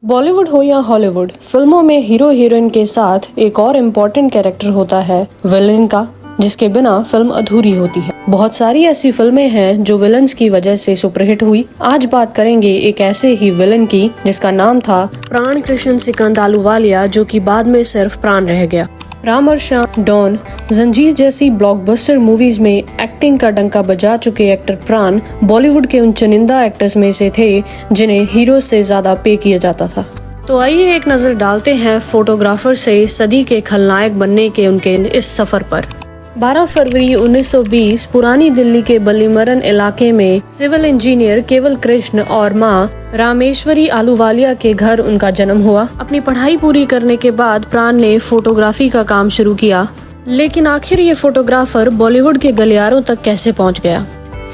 बॉलीवुड हो या हॉलीवुड, फिल्मों में हीरो हीरोइन के साथ एक और इम्पोर्टेंट कैरेक्टर होता है विलेन का, जिसके बिना फिल्म अधूरी होती है। बहुत सारी ऐसी फिल्में हैं जो विलन्स की वजह से सुपरहिट हुई। आज बात करेंगे एक ऐसे ही विलन की जिसका नाम था प्राण कृष्ण सिकंद अहलूवालिया, जो कि बाद में सिर्फ प्राण रह गया। राम और श्याम, डॉन, जंजीर जैसी ब्लॉकबस्टर मूवीज में एक्टिंग का डंका बजा चुके एक्टर प्राण बॉलीवुड के उन चुनिंदा एक्टर्स में से थे जिन्हें हीरो से ज्यादा पे किया जाता था। तो आइए एक नजर डालते हैं फोटोग्राफर से सदी के खलनायक बनने के उनके इस सफर पर। 12 फरवरी 1920 पुरानी दिल्ली के बल्लीमरन इलाके में सिविल इंजीनियर केवल कृष्ण और मां रामेश्वरी अहलूवालिया के घर उनका जन्म हुआ। अपनी पढ़ाई पूरी करने के बाद प्राण ने फोटोग्राफी का काम शुरू किया, लेकिन आखिर ये फोटोग्राफर बॉलीवुड के गलियारों तक कैसे पहुंच गया?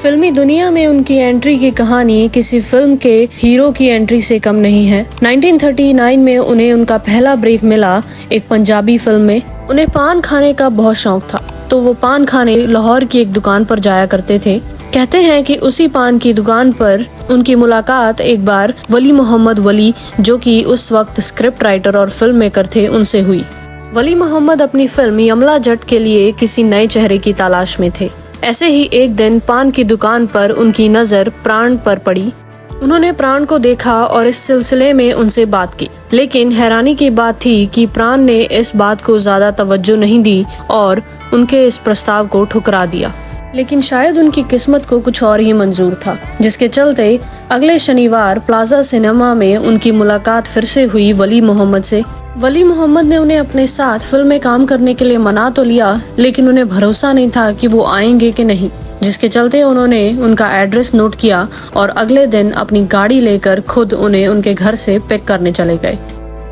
फिल्मी दुनिया में उनकी एंट्री की कहानी किसी फिल्म के हीरो की एंट्री से कम नहीं है। 1939 में उन्हें उनका पहला ब्रेक मिला एक पंजाबी फिल्म में। उन्हें पान खाने का बहुत शौक था, तो वो पान खाने लाहौर की एक दुकान पर जाया करते थे। कहते हैं कि उसी पान की दुकान पर उनकी मुलाकात एक बार वली मोहम्मद वली, जो कि उस वक्त स्क्रिप्ट राइटर और फिल्म मेकर थे, उनसे हुई। वली मोहम्मद अपनी फिल्म यमला जट के लिए किसी नए चेहरे की तलाश में थे। ऐसे ही एक दिन पान की दुकान पर उनकी नजर प्राण पर पड़ी। उन्होंने प्राण को देखा और इस सिलसिले में उनसे बात की, लेकिन हैरानी की बात थी कि प्राण ने इस बात को ज्यादा तवज्जो नहीं दी और उनके इस प्रस्ताव को ठुकरा दिया। लेकिन शायद उनकी किस्मत को कुछ और ही मंजूर था, जिसके चलते अगले शनिवार प्लाजा सिनेमा में उनकी मुलाकात फिर से हुई वली मोहम्मद से। वली मोहम्मद ने उन्हें अपने साथ फिल्म में काम करने के लिए मना तो लिया, लेकिन उन्हें भरोसा नहीं था कि वो आएंगे कि नहीं, जिसके चलते उन्होंने उनका एड्रेस नोट किया और अगले दिन अपनी गाड़ी लेकर खुद उन्हें उनके घर से पिक करने चले गए।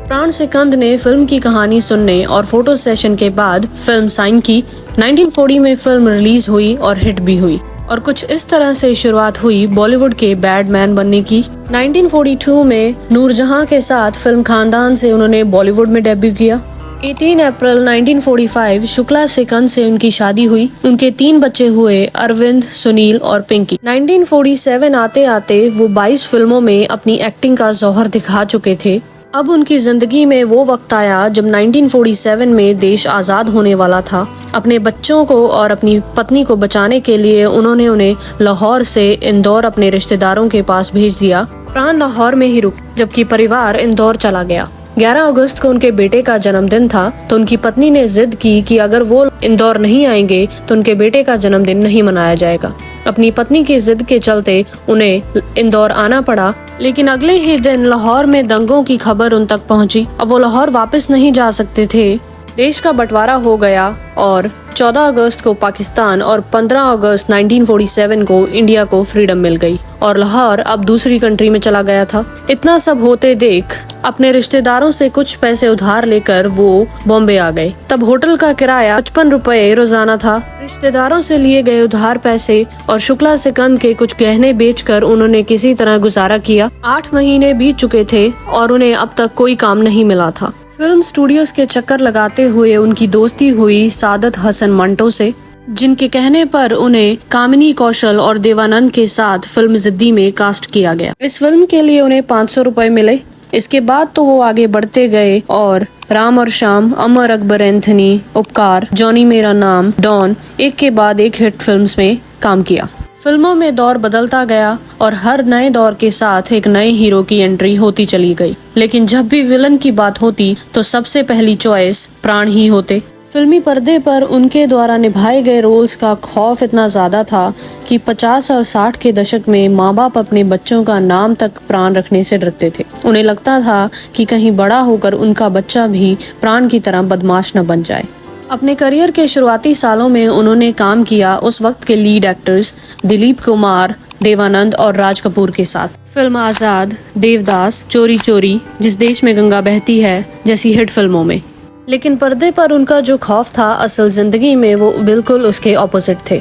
प्राण सिकंद ने फिल्म की कहानी सुनने और फोटो सेशन के बाद फिल्म साइन की। 1940 में फिल्म रिलीज हुई और हिट भी हुई, और कुछ इस तरह से शुरुआत हुई बॉलीवुड के बैडमैन बनने की। 1942 में नूरजहां के साथ फिल्म खानदान से उन्होंने बॉलीवुड में डेब्यू किया। 18 अप्रैल 1945 शुक्ला सिकंद से उनकी शादी हुई। उनके 3 बच्चे हुए, अरविंद, सुनील और पिंकी। 1947 आते आते वो 22 फिल्मों में अपनी एक्टिंग का जौहर दिखा चुके थे। अब उनकी जिंदगी में वो वक्त आया जब 1947 में देश आजाद होने वाला था। अपने बच्चों को और अपनी पत्नी को बचाने के लिए उन्होंने उन्हें लाहौर से इंदौर अपने रिश्तेदारों के पास भेज दिया। प्राण लाहौर में ही रुके, जबकि परिवार इंदौर चला गया। 11 अगस्त को उनके बेटे का जन्मदिन था, तो उनकी पत्नी ने जिद की कि अगर वो इंदौर नहीं आएंगे तो उनके बेटे का जन्मदिन नहीं मनाया जाएगा। अपनी पत्नी की जिद के चलते उन्हें इंदौर आना पड़ा, लेकिन अगले ही दिन लाहौर में दंगों की खबर उन तक पहुंची। अब वो लाहौर वापस नहीं जा सकते थे। देश का बंटवारा हो गया और 14 अगस्त को पाकिस्तान और 15 अगस्त 1947 को इंडिया को फ्रीडम मिल गई और लाहौर अब दूसरी कंट्री में चला गया था। इतना सब होते देख अपने रिश्तेदारों से कुछ पैसे उधार लेकर वो बॉम्बे आ गए। तब होटल का किराया 55 रुपए रोजाना था। रिश्तेदारों से लिए गए उधार पैसे और शुक्ला सिकंद के कुछ गहने बेचकर उन्होंने किसी तरह गुजारा किया। 8 महीने बीत चुके थे और उन्हें अब तक कोई काम नहीं मिला था। फिल्म स्टूडियोज के चक्कर लगाते हुए उनकी दोस्ती हुई सादत हसन मंटो से, जिनके कहने पर उन्हें कामिनी कौशल और देवानंद के साथ फिल्म जिद्दी में कास्ट किया गया। इस फिल्म के लिए उन्हें 500 रुपए मिले। इसके बाद तो वो आगे बढ़ते गए और राम और श्याम, अमर अकबर एंथनी, उपकार, जॉनी मेरा नाम, डॉन, एक के बाद एक हिट फिल्म्स में काम किया। फिल्मों में दौर बदलता गया और हर नए दौर के साथ एक नए हीरो की एंट्री होती चली गई, लेकिन जब भी विलन की बात होती तो सबसे पहली चॉइस प्राण ही होते। फिल्मी पर्दे पर उनके द्वारा निभाए गए रोल्स का खौफ इतना ज्यादा था कि 50 और 60 के दशक में माँ बाप अपने बच्चों का नाम तक प्राण रखने से डरते थे। उन्हें लगता था कि कहीं बड़ा होकर उनका बच्चा भी प्राण की तरह बदमाश न बन जाए। अपने करियर के शुरुआती सालों में उन्होंने काम किया उस वक्त के लीड एक्टर्स दिलीप कुमार, देवानंद और राज कपूर के साथ। फिल्म आजाद, देवदास, चोरी चोरी, जिस देश में गंगा बहती है जैसी हिट फिल्मों में। लेकिन पर्दे पर उनका जो खौफ था, असल जिंदगी में वो बिल्कुल उसके ऑपोजिट थे।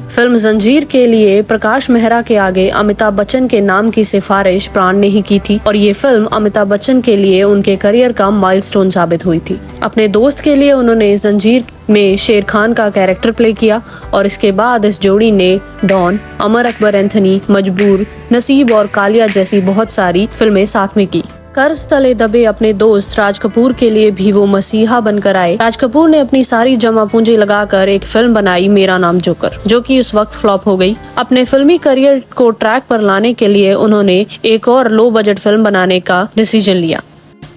फिल्म जंजीर के लिए प्रकाश मेहरा के आगे अमिताभ बच्चन के नाम की सिफारिश प्राण ने ही की थी और ये फिल्म अमिताभ बच्चन के लिए उनके करियर का माइलस्टोन साबित हुई थी। अपने दोस्त के लिए उन्होंने जंजीर में शेर खान का कैरेक्टर प्ले किया और इसके बाद इस जोड़ी ने डॉन, अमर अकबर एंथनी, मजबूर, नसीब और कालिया जैसी बहुत सारी फिल्में साथ में की। कर्ज तले दबे अपने दोस्त राज कपूर के लिए भी वो मसीहा बनकर आए। राज कपूर ने अपनी सारी जमा पूंजी लगाकर एक फिल्म बनाई मेरा नाम जोकर, जो कि उस वक्त फ्लॉप हो गई। अपने फिल्मी करियर को ट्रैक पर लाने के लिए उन्होंने एक और लो बजट फिल्म बनाने का डिसीजन लिया,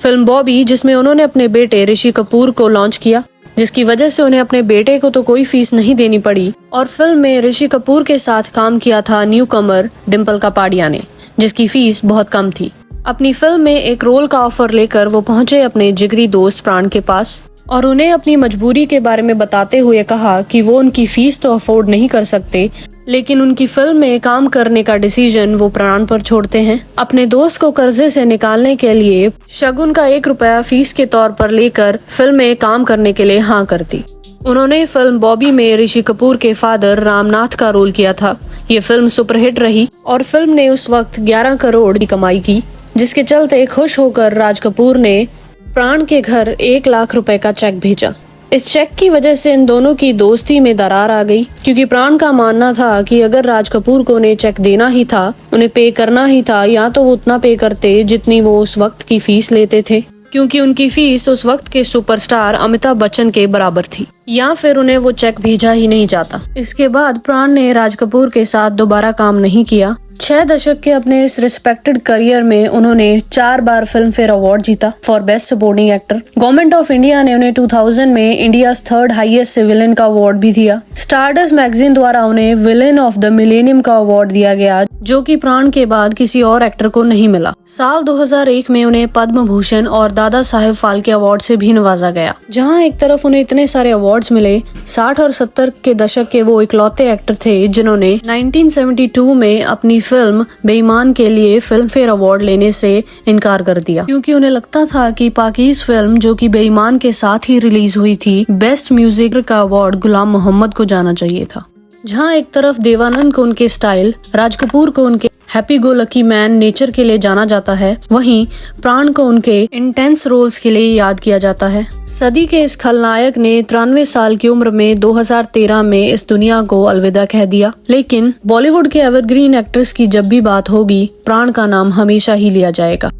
फिल्म बॉबी, जिसमें उन्होंने अपने बेटे ऋषि कपूर को लॉन्च किया, जिसकी वजह से उन्हें अपने बेटे को तो कोई फीस नहीं देनी पड़ी। और फिल्म में ऋषि कपूर के साथ काम किया था न्यू कमर डिम्पल कपाड़िया ने, जिसकी फीस बहुत कम थी। अपनी फिल्म में एक रोल का ऑफर लेकर वो पहुंचे अपने जिगरी दोस्त प्राण के पास और उन्हें अपनी मजबूरी के बारे में बताते हुए कहा कि वो उनकी फीस तो अफोर्ड नहीं कर सकते, लेकिन उनकी फिल्म में काम करने का डिसीजन वो प्राण पर छोड़ते हैं। अपने दोस्त को कर्जे से निकालने के लिए शगुन का 1 रुपया फीस के तौर पर लेकर फिल्म में काम करने के लिए हाँ कर दी। उन्होंने फिल्म बॉबी में ऋषि कपूर के फादर रामनाथ का रोल किया था। ये फिल्म सुपरहिट रही और फिल्म ने उस वक्त 11 करोड़ की कमाई की, जिसके चलते खुश होकर राज कपूर ने प्राण के घर 1 लाख रुपए का चेक भेजा। इस चेक की वजह से इन दोनों की दोस्ती में दरार आ गई, क्योंकि प्राण का मानना था कि अगर राज कपूर को उन्हें चेक देना ही था, उन्हें पे करना ही था, या तो वो उतना पे करते जितनी वो उस वक्त की फीस लेते थे, क्योंकि उनकी फीस उस वक्त के सुपरस्टार अमिताभ बच्चन के बराबर थी, या फिर उन्हें वो चेक भेजा ही नहीं जाता। इसके बाद प्राण ने राज कपूर के साथ दोबारा काम नहीं किया। 6 दशक के अपने इस रिस्पेक्टेड करियर में उन्होंने 4 बार फिल्म फेयर अवार्ड जीता for best supporting actor. Government of India ने उन्हें 2000 में इंडिया 3rd हाईएस्ट विलेन का अवार्ड भी दिया। स्टारडस्ट मैगजीन द्वारा उन्हें विलेन ऑफ द मिलेनियम का अवार्ड दिया गया, जो कि प्राण के बाद किसी और एक्टर को नहीं मिला। साल 2001 में उन्हें पद्म भूषण और दादा साहेब फाल्के अवार्ड से भी नवाजा गया। जहां एक तरफ उन्हें इतने सारे अवार्ड्स मिले, 60 और 70 के दशक के वो इकलौते एक्टर थे जिन्होंने 1972 में अपनी फिल्म बेईमान के लिए फिल्म फेयर अवार्ड लेने से इनकार कर दिया, क्योंकि उन्हें लगता था कि पाकीज़ फिल्म, जो कि बेईमान के साथ ही रिलीज हुई थी, बेस्ट म्यूजिक का अवार्ड गुलाम मोहम्मद को जाना चाहिए था। जहां एक तरफ देवानंद को उनके स्टाइल, राज कपूर को उनके happy go lucky man nature के लिए जाना जाता है, वहीं प्राण को उनके इंटेंस रोल्स के लिए याद किया जाता है। सदी के इस खलनायक ने 93 साल की उम्र में 2013 में इस दुनिया को अलविदा कह दिया। लेकिन बॉलीवुड के एवरग्रीन एक्ट्रेस की जब भी बात होगी, प्राण का नाम हमेशा ही लिया जाएगा।